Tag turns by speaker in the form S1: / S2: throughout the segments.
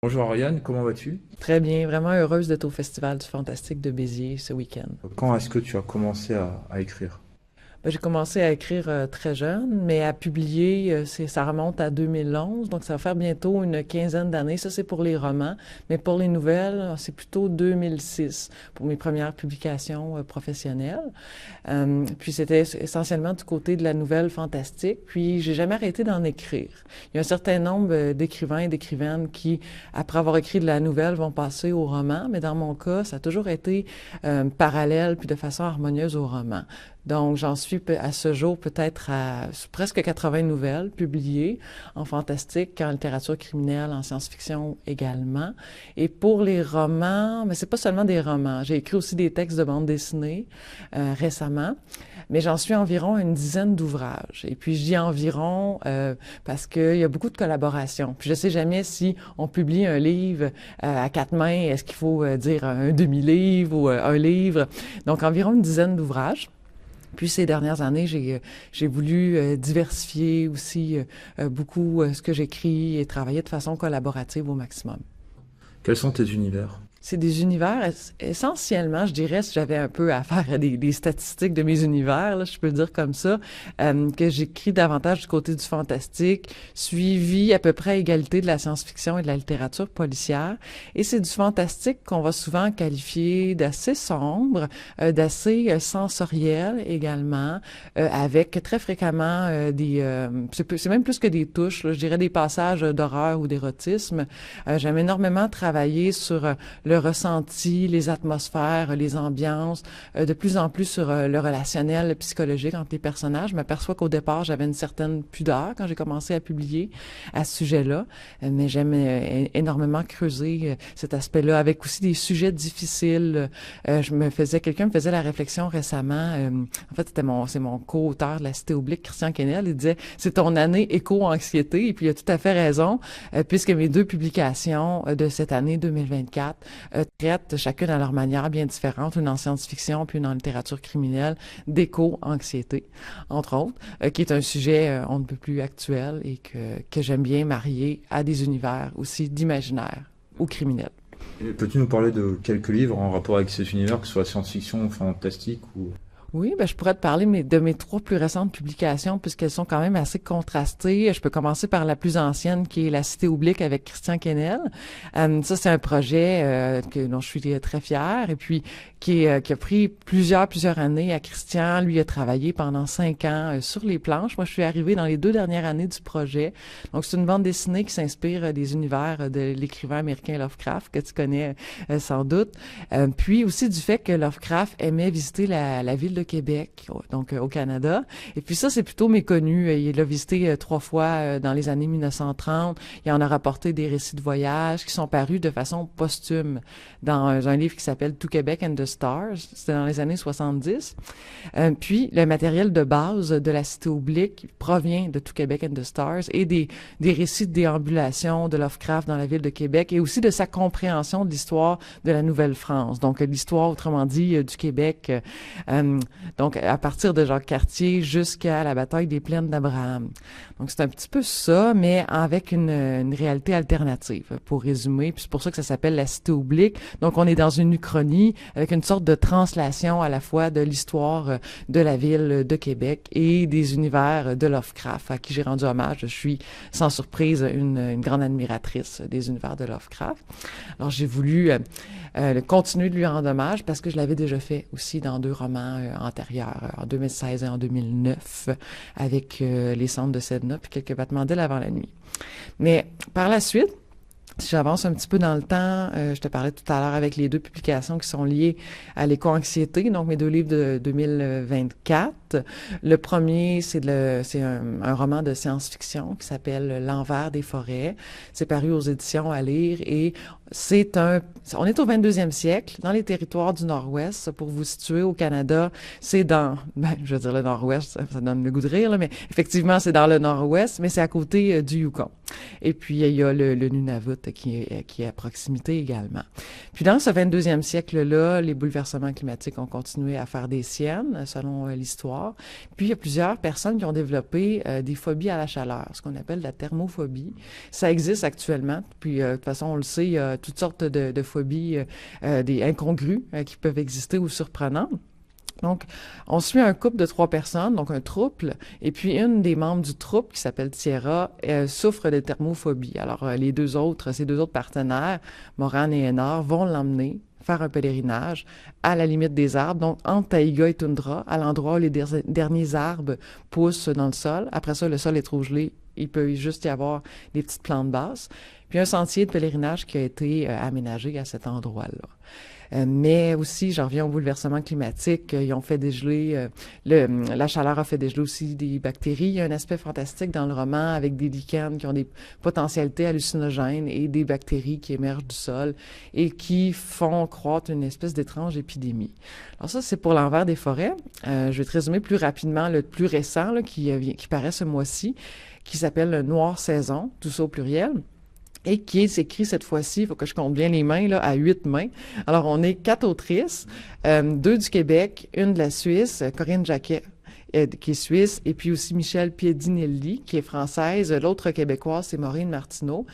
S1: Bonjour Ariane, comment vas-tu?
S2: Très bien, vraiment heureuse d'être au Festival du Fantastique de Béziers ce week-end.
S1: Quand est-ce que tu as commencé à écrire?
S2: Ben, j'ai commencé à écrire très jeune, mais à publier, ça remonte à 2011, donc ça va faire bientôt une quinzaine d'années. Ça, c'est pour les romans, mais pour les nouvelles, c'est plutôt 2006 pour mes premières publications professionnelles. Puis c'était essentiellement du côté de la nouvelle fantastique, puis j'ai jamais arrêté d'en écrire. Il y a un certain nombre d'écrivains et d'écrivaines qui, après avoir écrit de la nouvelle, vont passer au roman, mais dans mon cas, ça a toujours été parallèle puis de façon harmonieuse au roman. Donc, j'en suis à ce jour peut-être à presque 80 nouvelles publiées en fantastique, en littérature criminelle, en science-fiction également. Et pour les romans, mais c'est pas seulement des romans. J'ai écrit aussi des textes de bande dessinée récemment, mais j'en suis environ à une dizaine d'ouvrages. Et puis, je dis environ parce qu'il y a beaucoup de collaborations. Puis, je sais jamais si on publie un livre à quatre mains, est-ce qu'il faut dire un demi-livre ou un livre. Donc, environ une dizaine d'ouvrages. Puis ces dernières années, j'ai voulu diversifier aussi beaucoup ce que j'écris et travailler de façon collaborative au maximum.
S1: Quels sont tes univers?
S2: C'est des univers, essentiellement, je dirais, si j'avais un peu à faire des statistiques de mes univers, là, je peux le dire comme ça, que j'écris davantage du côté du fantastique, suivi à peu près à égalité de la science-fiction et de la littérature policière. Et c'est du fantastique qu'on va souvent qualifier d'assez sombre, d'assez sensoriel également, avec très fréquemment c'est même plus que des touches, là, je dirais des passages d'horreur ou d'érotisme. J'aime énormément travailler sur le ressenti, les atmosphères, les ambiances, de plus en plus sur le relationnel, le psychologique entre les personnages. Je m'aperçois qu'au départ, j'avais une certaine pudeur quand j'ai commencé à publier à ce sujet-là, mais j'aime énormément creuser cet aspect-là avec aussi des sujets difficiles. Quelqu'un me faisait la réflexion récemment, en fait, c'est mon co-auteur de La Cité oblique, Christian Quesnel, il disait, c'est ton année éco-anxiété, et puis il a tout à fait raison, puisque mes deux publications de cette année 2024 traitent chacune à leur manière bien différente, une en science-fiction puis une en littérature criminelle, d'éco-anxiété, entre autres, qui est un sujet on ne peut plus actuel et que j'aime bien marier à des univers aussi d'imaginaire ou criminels.
S1: Et peux-tu nous parler de quelques livres en rapport avec cet univers, que ce soit science-fiction ou fantastique ou...
S2: Oui, ben je pourrais te parler de mes trois plus récentes publications puisqu'elles sont quand même assez contrastées. Je peux commencer par la plus ancienne qui est La Cité oblique avec Christian Quesnel. Ça, c'est un projet dont je suis très fière et puis qui a pris plusieurs années à Christian. Lui a travaillé pendant 5 ans sur les planches. Moi, je suis arrivée dans les 2 dernières années du projet. Donc, c'est une bande dessinée qui s'inspire des univers de l'écrivain américain Lovecraft que tu connais sans doute. Puis aussi du fait que Lovecraft aimait visiter la ville de Québec, donc au Canada. Et puis ça, c'est plutôt méconnu. Il l'a visité 3 fois dans les années 1930. Il en a rapporté des récits de voyage qui sont parus de façon posthume dans un livre qui s'appelle To Quebec and the Stars. C'était dans les années 70. Puis le matériel de base de La Cité oblique provient de To Quebec and the Stars et des récits de déambulation de Lovecraft dans la ville de Québec et aussi de sa compréhension de l'histoire de la Nouvelle-France. Donc l'histoire, autrement dit, du Québec. Donc, à partir de Jacques Cartier jusqu'à la bataille des plaines d'Abraham. Donc, c'est un petit peu ça, mais avec une réalité alternative, pour résumer. Puis c'est pour ça que ça s'appelle La Cité oblique. Donc, on est dans une uchronie avec une sorte de translation à la fois de l'histoire de la ville de Québec et des univers de Lovecraft, à qui j'ai rendu hommage. Je suis, sans surprise, une grande admiratrice des univers de Lovecraft. Alors, j'ai voulu continuer de lui rendre hommage parce que je l'avais déjà fait aussi dans 2 romans antérieurs, en 2016 et en 2009, avec Les Cendres de Sedna puis Quelques battements d'ailes avant la nuit. Mais par la suite, si j'avance un petit peu dans le temps, je te parlais tout à l'heure avec les deux publications qui sont liées à l'éco-anxiété, donc mes 2 livres de 2024. Le premier, c'est un roman de science-fiction qui s'appelle L'envers des forêts. C'est paru aux éditions à lire et On est au 22e siècle, dans les territoires du Nord-Ouest. Pour vous situer au Canada, c'est je veux dire le Nord-Ouest, ça donne le goût de rire, là, mais effectivement, c'est dans le Nord-Ouest, mais c'est à côté du Yukon. Et puis, il y a le Nunavut qui est à proximité également. Puis, dans ce 22e siècle-là, les bouleversements climatiques ont continué à faire des siennes, selon l'histoire. Puis, il y a plusieurs personnes qui ont développé des phobies à la chaleur, ce qu'on appelle la thermophobie. Ça existe actuellement. Puis, de toute façon, on le sait, il y a toutes sortes de phobies, des incongrues qui peuvent exister ou surprenantes. Donc, on suit un couple de 3 personnes, donc un trouble, et puis une des membres du trouble, qui s'appelle Tierra, souffre de thermophobie. Alors, ces deux autres partenaires, Moran et Hénard, vont l'emmener faire un pèlerinage à la limite des arbres, donc entre taïga et toundra, à l'endroit où les derniers arbres poussent dans le sol. Après ça, le sol est trop gelé, il peut juste y avoir des petites plantes basses. Puis un sentier de pèlerinage qui a été aménagé à cet endroit-là. Mais aussi, j'en reviens au bouleversement climatique, ils ont fait dégeler, la chaleur a fait dégeler aussi des bactéries. Il y a un aspect fantastique dans le roman avec des lichens qui ont des potentialités hallucinogènes et des bactéries qui émergent du sol et qui font croître une espèce d'étrange épidémie. Alors ça, c'est pour l'envers des forêts. Je vais te résumer plus rapidement le plus récent là, qui paraît ce mois-ci, qui s'appelle Noire Saison, tout ça au pluriel. Et qui est écrit cette fois-ci, il faut que je compte bien les mains, là, à 8 mains. Alors, on est 4 autrices, 2 du Québec, une de la Suisse, Corinne Jacquet, qui est suisse, et puis aussi Michel Piedinelli, qui est française. L'autre québécoise, c'est Maureen Martineau.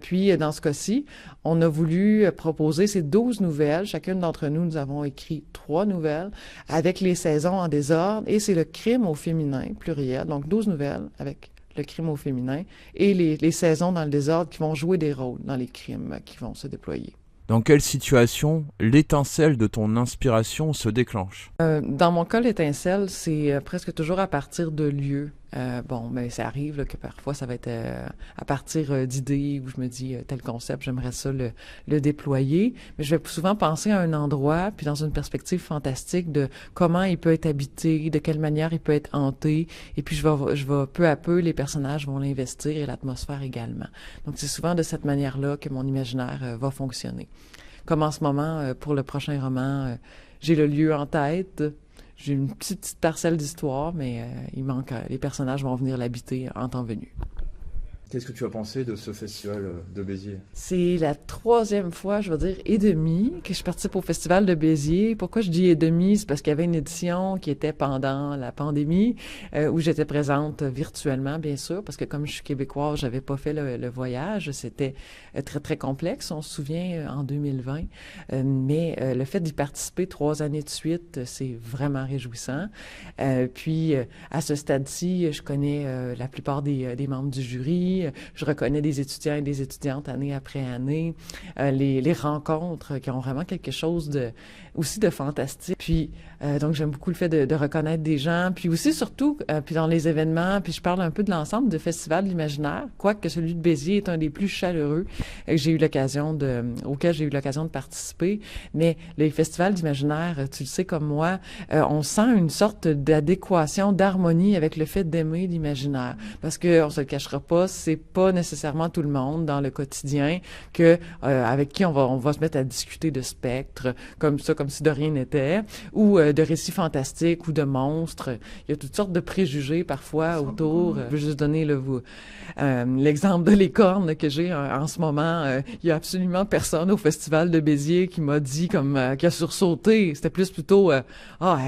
S2: Puis, dans ce cas-ci, on a voulu proposer ces 12 nouvelles. Chacune d'entre nous, nous avons écrit 3 nouvelles avec les saisons en désordre, et c'est le crime au féminin, pluriel. Donc, 12 nouvelles avec le crime au féminin, et les saisons dans le désordre qui vont jouer des rôles dans les crimes qui vont se déployer.
S3: Dans quelle situation l'étincelle de ton inspiration se déclenche?
S2: Dans mon cas, l'étincelle, c'est presque toujours à partir de lieux. Mais ça arrive là, que parfois ça va être à partir d'idées où je me dis tel concept, j'aimerais ça le déployer. Mais je vais souvent penser à un endroit, puis dans une perspective fantastique de comment il peut être habité, de quelle manière il peut être hanté. Et puis je vais peu à peu, les personnages vont l'investir et l'atmosphère également. Donc c'est souvent de cette manière-là que mon imaginaire va fonctionner. Comme en ce moment, pour le prochain roman, j'ai le lieu en tête. J'ai une petite parcelle d'histoire, mais il manque. Les personnages vont venir l'habiter en temps venu.
S1: Qu'est-ce que tu as pensé de ce festival de Béziers?
S2: C'est la 3e fois, je veux dire, et demie, que je participe au festival de Béziers. Pourquoi je dis et demi? C'est parce qu'il y avait une édition qui était pendant la pandémie, où j'étais présente virtuellement, bien sûr, parce que comme je suis québécoise, j'avais pas fait le voyage. C'était très, très complexe, on se souvient, en 2020. Mais le fait d'y participer 3 années de suite, c'est vraiment réjouissant. Puis, à ce stade-ci, je connais la plupart des membres du jury. Je reconnais des étudiants et des étudiantes année après année. Les rencontres qui ont vraiment quelque chose aussi de fantastique. Puis, donc, j'aime beaucoup le fait de reconnaître des gens. Puis aussi, surtout, puis dans les événements, puis je parle un peu de l'ensemble du Festival de l'imaginaire, quoique celui de Béziers est un des plus chaleureux auquel j'ai eu l'occasion de participer. Mais les festivals d'imaginaire, tu le sais comme moi, on sent une sorte d'adéquation, d'harmonie avec le fait d'aimer l'imaginaire. Parce que, on se le cachera pas, c'est pas nécessairement tout le monde dans le quotidien avec qui on va se mettre à discuter de spectres, comme si de rien n'était, ou de récits fantastiques ou de monstres. Il y a toutes sortes de préjugés parfois autour. Je veux juste donner l'exemple de licorne que j'ai en ce moment. Il y a absolument personne au Festival de Béziers qui m'a dit qui a sursauté. C'était plutôt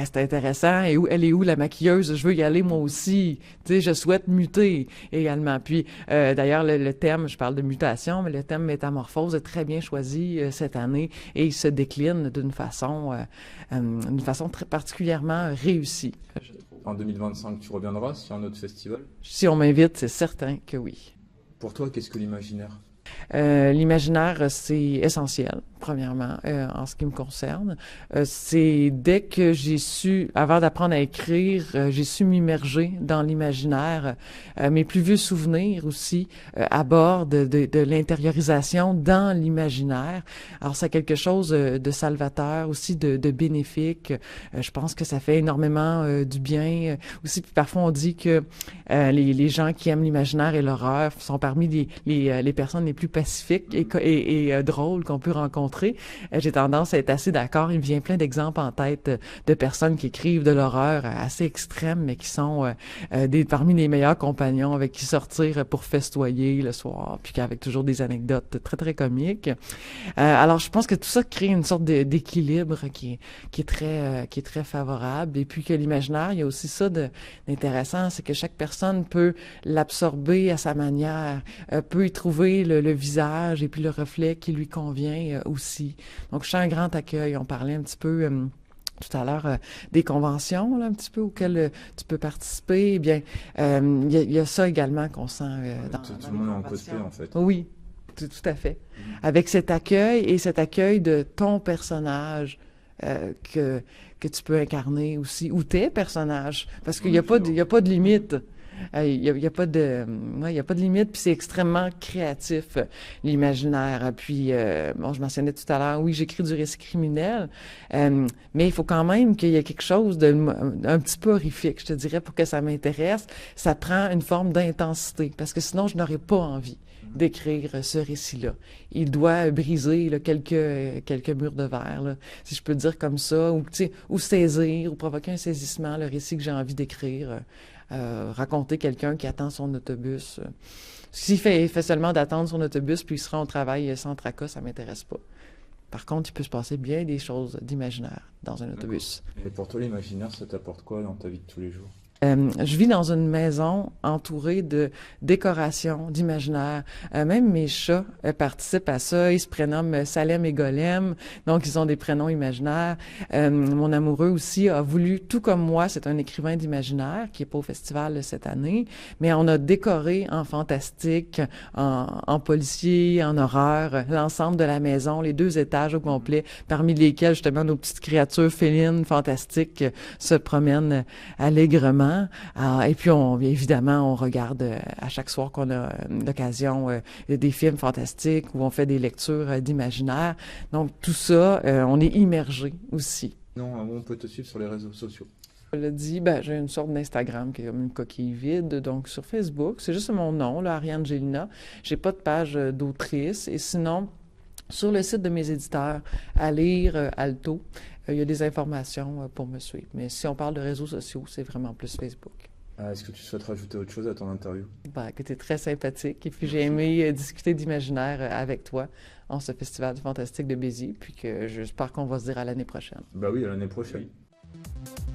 S2: c'était intéressant. Et elle est où la maquilleuse? Je veux y aller moi aussi. Tu sais, je souhaite muter également. Puis d'ailleurs le thème, je parle de mutation, mais le thème métamorphose est très bien choisi cette année et il se décline d'une façon très particulièrement réussie.
S1: En 2025, tu reviendras sur un autre festival?
S2: Si on m'invite, c'est certain que oui.
S1: Pour toi, qu'est-ce que l'imaginaire?
S2: L'imaginaire, c'est essentiel, premièrement, en ce qui me concerne. C'est dès que avant d'apprendre à écrire, j'ai su m'immerger dans l'imaginaire. Mes plus vieux souvenirs aussi abordent de l'intériorisation dans l'imaginaire. Alors, c'est quelque chose de salvateur, aussi de bénéfique. Je pense que ça fait énormément du bien. Aussi, puis parfois, on dit que les gens qui aiment l'imaginaire et l'horreur sont parmi les personnes les plus plus pacifiques et drôles qu'on peut rencontrer. J'ai tendance à être assez d'accord. Il me vient plein d'exemples en tête de personnes qui écrivent de l'horreur assez extrême, mais qui sont parmi les meilleurs compagnons avec qui sortir pour festoyer le soir, puis avec toujours des anecdotes très, très comiques. Alors, je pense que tout ça crée une sorte d'équilibre qui est très favorable. Et puis que l'imaginaire, il y a aussi ça d'intéressant, c'est que chaque personne peut l'absorber à sa manière, peut y trouver le visage et puis le reflet qui lui convient aussi. Donc, je sens un grand accueil. On parlait un petit peu tout à l'heure des conventions, là, un petit peu auxquelles tu peux participer. Eh bien, il y a ça également qu'on sent dans
S1: tout le monde est en cosplay, en fait.
S2: Oui, tout à fait. Avec cet accueil de ton personnage que tu peux incarner aussi, ou tes personnages, parce qu'il n'y a pas de limite. Il y a pas de limite, puis c'est extrêmement créatif, l'imaginaire. Puis, bon, je mentionnais tout à l'heure, oui, j'écris du récit criminel, mais il faut quand même qu'il y ait quelque chose un petit peu horrifique, je te dirais, pour que ça m'intéresse. Ça prend une forme d'intensité, parce que sinon, je n'aurais pas envie d'écrire ce récit-là. Il doit briser là, quelques murs de verre, là, si je peux le dire comme ça, ou saisir, ou provoquer un saisissement, le récit que j'ai envie d'écrire. Raconter quelqu'un qui attend son autobus. S'il fait seulement d'attendre son autobus puis il se rend au travail sans tracas, ça m'intéresse pas. Par contre, il peut se passer bien des choses d'imaginaire dans un autobus.
S1: Et pour toi, l'imaginaire, ça t'apporte quoi dans ta vie de tous les jours?
S2: Je vis dans une maison entourée de décorations, d'imaginaire. Même mes chats participent à ça. Ils se prénomment Salem et Golem, donc ils ont des prénoms imaginaires. Mon amoureux aussi a voulu, tout comme moi, c'est un écrivain d'imaginaire qui est pas au festival cette année, mais on a décoré en fantastique, en policier, en horreur, l'ensemble de la maison, les 2 étages au complet, parmi lesquels justement nos petites créatures félines fantastiques se promènent allègrement. Et puis, évidemment, on regarde à chaque soir qu'on a l'occasion des films fantastiques où on fait des lectures d'imaginaire. Donc, tout ça, on est immergé aussi.
S1: Non, on peut te suivre sur les réseaux sociaux.
S2: Je l'ai dit, j'ai une sorte d'Instagram qui est comme une coquille vide. Donc, sur Facebook, c'est juste mon nom, là, Ariane Gélina. J'ai pas de page d'autrice. Et sinon, sur le site de mes éditeurs, à lire Alto, il y a des informations pour me suivre. Mais si on parle de réseaux sociaux, c'est vraiment plus Facebook.
S1: Est-ce que tu souhaites rajouter autre chose à ton interview?
S2: Que tu es très sympathique. Et puis j'ai aimé discuter d'imaginaire avec toi en ce festival fantastique de Béziers. Puis que j'espère qu'on va se dire à l'année prochaine.
S1: Oui, à l'année prochaine. Oui.